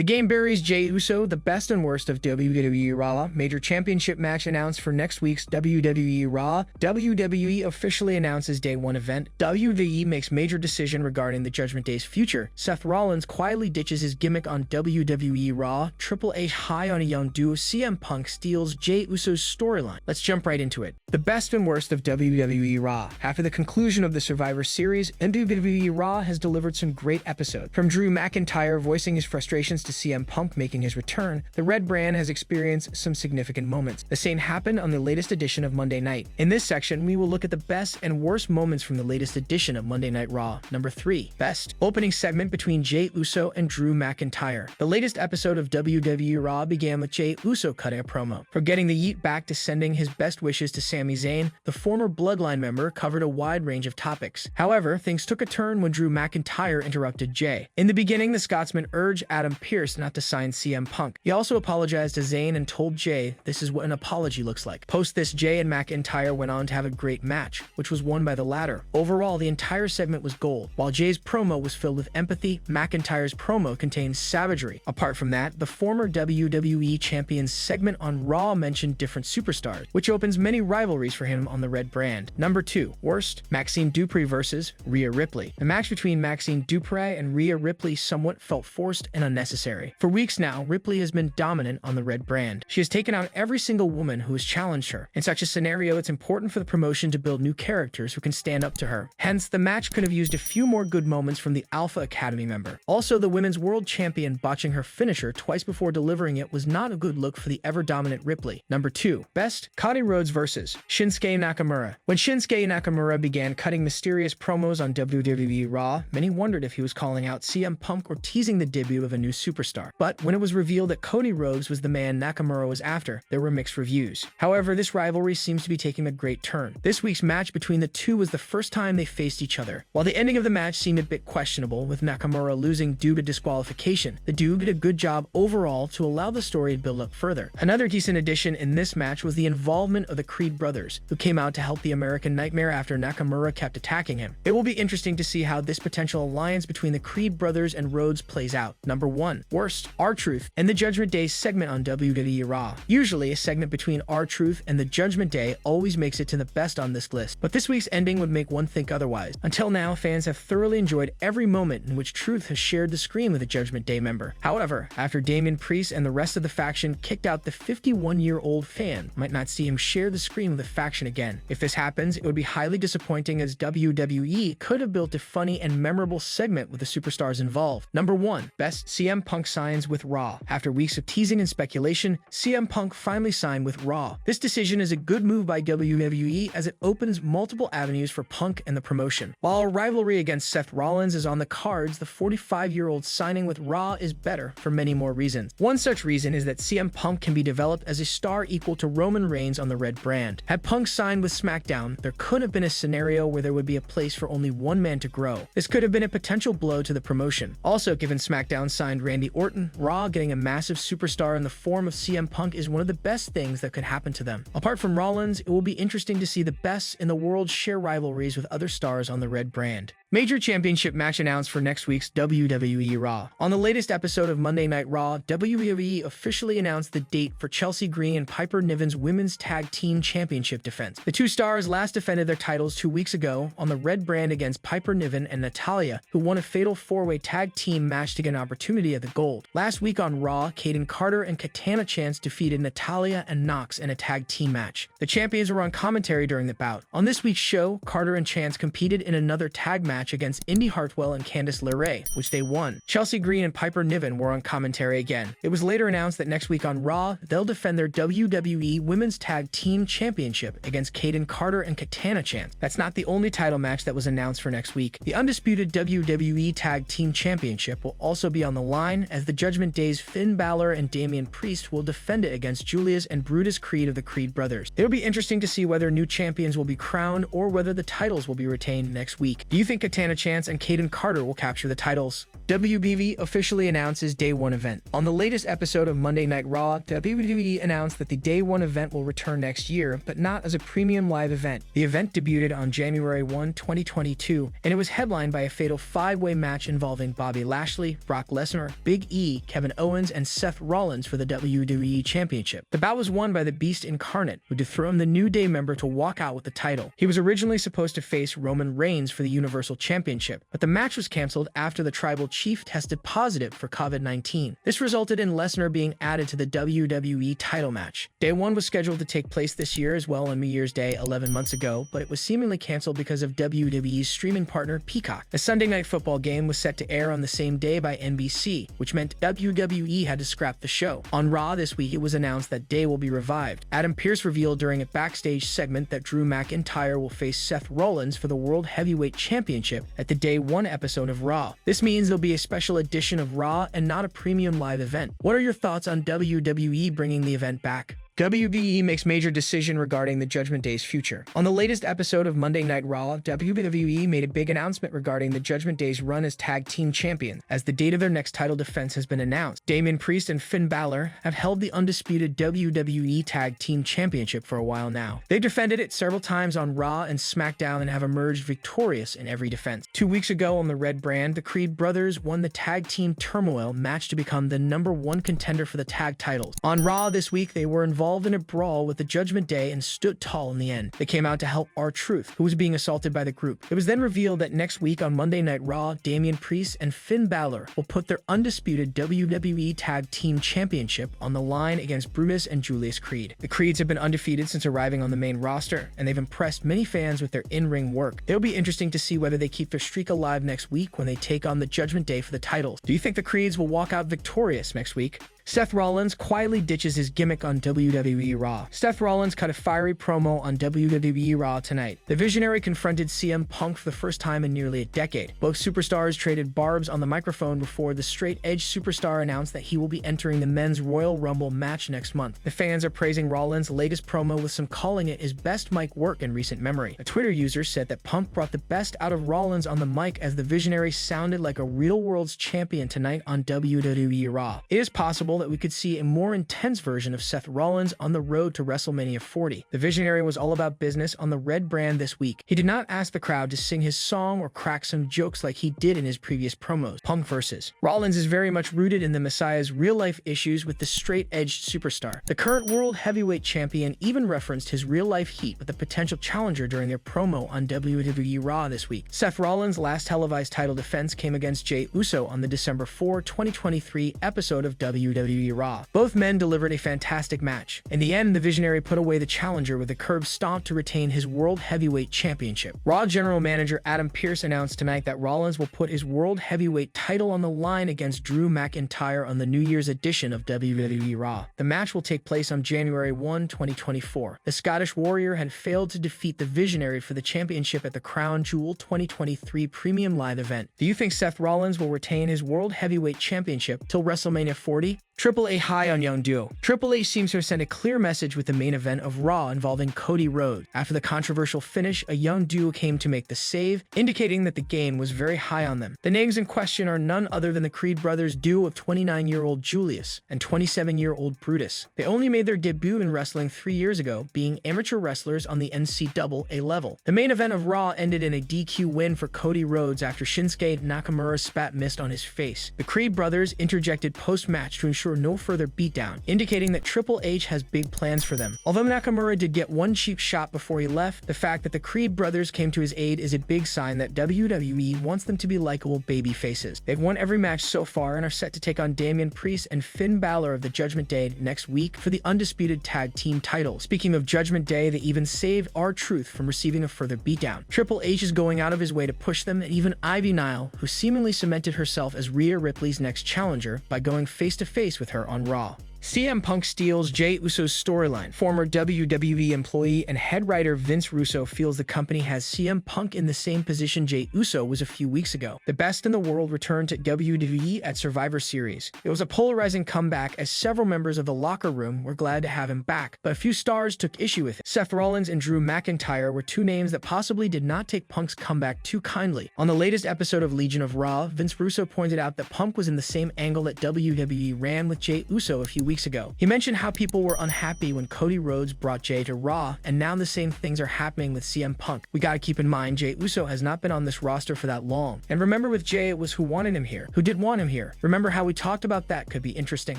The game buries Jey Uso, the best and worst of WWE Raw. Major championship match announced for next week's WWE Raw. WWE officially announces Day 1 event. WWE makes major decision regarding the Judgment Day's future. Seth Rollins quietly ditches his gimmick on WWE Raw. Triple H high on a young duo. CM Punk steals Jey Uso's storyline. Let's jump right into it. The best and worst of WWE Raw. After the conclusion of the Survivor Series, WWE Raw has delivered some great episodes. From Drew McIntyre voicing his frustrations to CM Punk making his return, the Red brand has experienced some significant moments. The same happened on the latest edition of Monday Night. In this section, we will look at the best and worst moments from the latest edition of Monday Night Raw. Number 3. Best. Opening segment between Jey Uso and Drew McIntyre. The latest episode of WWE Raw began with Jey Uso cutting a promo. From getting the yeet back to sending his best wishes to Sami Zayn, the former Bloodline member covered a wide range of topics. However, things took a turn when Drew McIntyre interrupted Jey. In the beginning, the Scotsman urged Adam Pearce not to sign CM Punk. He also apologized to Zayn and told Jey this is what an apology looks like. Post this, Jey and McIntyre went on to have a great match, which was won by the latter. Overall, the entire segment was gold. While Jey's promo was filled with empathy, McIntyre's promo contained savagery. Apart from that, the former WWE Champion's segment on Raw mentioned different superstars, which opens many rivalries for him on the Red brand. Number 2. Worst. Maxine Dupri versus Rhea Ripley. The match between Maxine Dupri and Rhea Ripley somewhat felt forced and unnecessary. For weeks now, Ripley has been dominant on the Red brand. She has taken out every single woman who has challenged her. In such a scenario, it's important for the promotion to build new characters who can stand up to her. Hence, the match could have used a few more good moments from the Alpha Academy member. Also, the Women's World Champion botching her finisher twice before delivering it was not a good look for the ever-dominant Ripley. Number 2. Best. Cody Rhodes versus Shinsuke Nakamura. When Shinsuke Nakamura began cutting mysterious promos on WWE Raw, many wondered if he was calling out CM Punk or teasing the debut of a new superstar. But when it was revealed that Cody Rhodes was the man Nakamura was after, there were mixed reviews. However, this rivalry seems to be taking a great turn. This week's match between the two was the first time they faced each other. While the ending of the match seemed a bit questionable, with Nakamura losing due to disqualification, the dude did a good job overall to allow the story to build up further. Another decent addition in this match was the involvement of the Creed brothers, who came out to help the American Nightmare after Nakamura kept attacking him. It will be interesting to see how this potential alliance between the Creed brothers and Rhodes plays out. Number 1. Worst. R-Truth and the Judgment Day segment on WWE Raw. Usually, a segment between R-Truth and the Judgment Day always makes it to the best on this list, but this week's ending would make one think otherwise. Until now, fans have thoroughly enjoyed every moment in which Truth has shared the screen with a Judgment Day member. However, after Damian Priest and the rest of the faction kicked out the 51-year-old fan, might not see him share the screen with a faction again. If this happens, it would be highly disappointing, as WWE could have built a funny and memorable segment with the superstars involved. Number 1. Best. CM Punk signs with Raw. After weeks of teasing and speculation, CM Punk finally signed with Raw. This decision is a good move by WWE, as it opens multiple avenues for Punk and the promotion. While a rivalry against Seth Rollins is on the cards, the 45-year-old signing with Raw is better for many more reasons. One such reason is that CM Punk can be developed as a star equal to Roman Reigns on the Red brand. Had Punk signed with SmackDown, there could have been a scenario where there would be a place for only one man to grow. This could have been a potential blow to the promotion. Also, given SmackDown signed Randy Orton, Raw getting a massive superstar in the form of CM Punk is one of the best things that could happen to them. Apart from Rollins, it will be interesting to see the best in the world share rivalries with other stars on the Red brand. Major championship match announced for next week's WWE Raw. On the latest episode of Monday Night Raw, WWE officially announced the date for Chelsea Green and Piper Niven's Women's Tag Team Championship defense. The two stars last defended their titles 2 weeks ago on the Red brand against Piper Niven and Natalya, who won a fatal 4-way tag team match to get an opportunity at the gold. Last week on Raw, Kaden Carter and Katana Chance defeated Natalya and Nox in a tag team match. The champions were on commentary during the bout. On this week's show, Carter and Chance competed in another tag match against Indy Hartwell and Candice LeRae, which they won. Chelsea Green and Piper Niven were on commentary again. It was later announced that next week on Raw, they'll defend their WWE Women's Tag Team Championship against Kaden Carter and Katana Chance. That's not the only title match that was announced for next week. The undisputed WWE Tag Team Championship will also be on the line, as the Judgment Day's Finn Balor and Damian Priest will defend it against Julius and Brutus Creed of the Creed brothers. It'll be interesting to see whether new champions will be crowned or whether the titles will be retained next week. Do you think Katana Chance and Kaden Carter will capture the titles? WBV officially announces Day 1 event. On the latest episode of Monday Night Raw, WWE announced that the Day 1 event will return next year, but not as a premium live event. The event debuted on January 1, 2022, and it was headlined by a fatal 5-way match involving Bobby Lashley, Brock Lesnar, Big E, Kevin Owens, and Seth Rollins for the WWE Championship. The bout was won by the Beast Incarnate, who dethroned the New Day member to walk out with the title. He was originally supposed to face Roman Reigns for the Universal Championship, but the match was canceled after the Tribal Chief tested positive for COVID-19. This resulted in Lesnar being added to the WWE title match. Day 1 was scheduled to take place this year as well on New Year's Day 11 months ago, but it was seemingly canceled because of WWE's streaming partner Peacock. The Sunday Night Football game was set to air on the same day by NBC, which meant WWE had to scrap the show. On Raw this week, it was announced that Day will be revived. Adam Pearce revealed during a backstage segment that Drew McIntyre will face Seth Rollins for the World Heavyweight Championship at the Day 1 episode of Raw. This means there'll be a special edition of Raw and not a premium live event. What are your thoughts on WWE bringing the event back? WWE makes major decision regarding the Judgment Day's future. On the latest episode of Monday Night Raw, WWE made a big announcement regarding the Judgment Day's run as tag team champions, as the date of their next title defense has been announced. Damian Priest and Finn Balor have held the undisputed WWE Tag Team Championship for a while now. They've defended it several times on Raw and SmackDown and have emerged victorious in every defense. 2 weeks ago on the Red brand, the Creed brothers won the Tag Team Turmoil match to become the #1 contender for the tag titles. On Raw this week, they were involved in a brawl with the Judgment Day and stood tall in the end. They came out to help R-Truth, who was being assaulted by the group. It was then revealed that next week on Monday Night Raw, Damian Priest and Finn Balor will put their undisputed WWE Tag Team Championship on the line against Brutus and Julius Creed. The Creeds have been undefeated since arriving on the main roster, and they've impressed many fans with their in-ring work. It'll be interesting to see whether they keep their streak alive next week when they take on the Judgment Day for the titles. Do you think the Creeds will walk out victorious next week? Seth Rollins quietly ditches his gimmick on WWE Raw. Seth Rollins cut a fiery promo on WWE Raw tonight. The Visionary confronted CM Punk for the first time in nearly a decade. Both superstars traded barbs on the microphone before the straight-edge superstar announced that he will be entering the Men's Royal Rumble match next month. The fans are praising Rollins' latest promo, with some calling it his best mic work in recent memory. A Twitter user said that Punk brought the best out of Rollins on the mic as the Visionary sounded like a real world's champion tonight on WWE Raw. It is possible that we could see a more intense version of Seth Rollins on the road to WrestleMania 40. The Visionary was all about business on the Red brand this week. He did not ask the crowd to sing his song or crack some jokes like he did in his previous promos. Punk versus Rollins is very much rooted in the Messiah's real-life issues with the straight-edged superstar. The current World Heavyweight Champion even referenced his real-life heat with a potential challenger during their promo on WWE Raw this week. Seth Rollins' last televised title defense came against Jey Uso on the December 4, 2023 episode of WWE Raw. Both men delivered a fantastic match. In the end, the Visionary put away the challenger with a curb stomp to retain his World Heavyweight Championship. Raw General Manager Adam Pearce announced tonight that Rollins will put his World Heavyweight title on the line against Drew McIntyre on the New Year's edition of WWE Raw. The match will take place on January 1, 2024. The Scottish Warrior had failed to defeat the Visionary for the championship at the Crown Jewel 2023 Premium Live event. Do you think Seth Rollins will retain his World Heavyweight Championship till WrestleMania 40? Triple H high on young duo. Triple H seems to have sent a clear message with the main event of Raw involving Cody Rhodes. After the controversial finish, a young duo came to make the save, indicating that the game was very high on them. The names in question are none other than the Creed brothers duo of 29-year-old Julius and 27-year-old Brutus. They only made their debut in wrestling 3 years ago, being amateur wrestlers on the NCAA level. The main event of Raw ended in a DQ win for Cody Rhodes after Shinsuke Nakamura's spat missed on his face. The Creed brothers interjected post-match to ensure no further beatdown, indicating that Triple H has big plans for them. Although Nakamura did get one cheap shot before he left, the fact that the Creed brothers came to his aid is a big sign that WWE wants them to be likable baby faces. They've won every match so far and are set to take on Damian Priest and Finn Balor of the Judgment Day next week for the undisputed tag team titles. Speaking of Judgment Day, they even saved R-Truth from receiving a further beatdown. Triple H is going out of his way to push them, and even Ivy Nile, who seemingly cemented herself as Rhea Ripley's next challenger by going face-to-face with her on Raw. CM Punk steals Jey Uso's storyline. Former WWE employee and head writer Vince Russo feels the company has CM Punk in the same position Jey Uso was a few weeks ago. The best in the world returned to WWE at Survivor Series. It was a polarizing comeback as several members of the locker room were glad to have him back, but a few stars took issue with it. Seth Rollins and Drew McIntyre were two names that possibly did not take Punk's comeback too kindly. On the latest episode of Legion of Raw, Vince Russo pointed out that Punk was in the same angle that WWE ran with Jey Uso a few weeks ago. He mentioned how people were unhappy when Cody Rhodes brought Jay to Raw, and now the same things are happening with CM Punk. We gotta keep in mind, Jey Uso has not been on this roster for that long. And remember with Jay, it was who wanted him here, who did want him here. Remember how we talked about that could be interesting.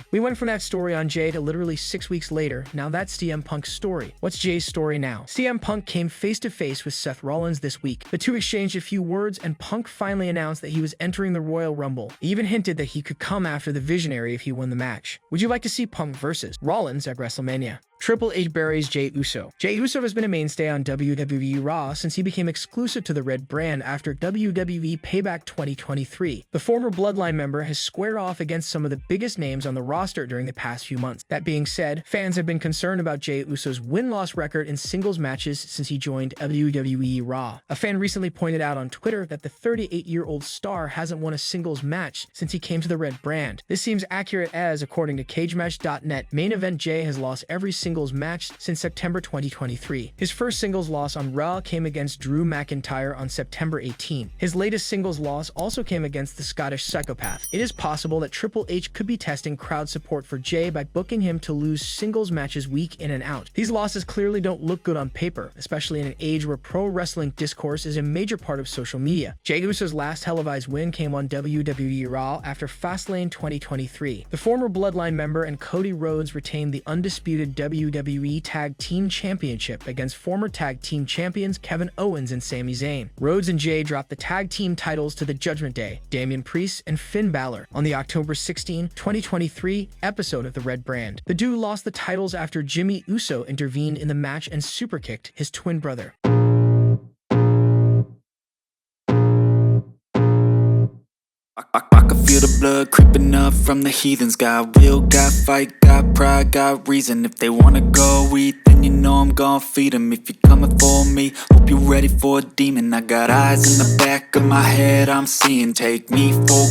We went from that story on Jay to literally 6 weeks later. Now that's CM Punk's story. What's Jay's story now? CM Punk came face to face with Seth Rollins this week. The two exchanged a few words, and Punk finally announced that he was entering the Royal Rumble. He even hinted that he could come after the Visionary if he won the match. Would you like to see Punk versus Rollins at WrestleMania? Triple H buries Jey Uso. Jey Uso has been a mainstay on WWE Raw since he became exclusive to the Red brand after WWE Payback 2023. The former Bloodline member has squared off against some of the biggest names on the roster during the past few months. That being said, fans have been concerned about Jey Uso's win-loss record in singles matches since he joined WWE Raw. A fan recently pointed out on Twitter that the 38-year-old star hasn't won a singles match since he came to the Red brand. This seems accurate as, according to CageMatch.net, Main Event Jay has lost every singles match since September 2023. His first singles loss on Raw came against Drew McIntyre on September 18. His latest singles loss also came against the Scottish Psychopath. It is possible that Triple H could be testing crowd support for Jay by booking him to lose singles matches week in and out. These losses clearly don't look good on paper, especially in an age where pro wrestling discourse is a major part of social media. Jey Uso's last televised win came on WWE Raw after Fastlane 2023. The former Bloodline member and Cody Rhodes retained the undisputed WWE Tag Team Championship against former Tag Team Champions Kevin Owens and Sami Zayn. Rhodes and Jay dropped the Tag Team titles to the Judgment Day, Damian Priest and Finn Balor, on the October 16, 2023 episode of the Red brand. The duo lost the titles after Jimmy Uso intervened in the match and superkicked his twin brother. I can feel the blood creeping up from the heathens. Got will, got fight, got pride, got reason. If they wanna go eat, then you know I'm gon' feed them. If you're coming for me, hope you're ready for a demon. I got eyes in the back of my head, I'm seeing. Take me for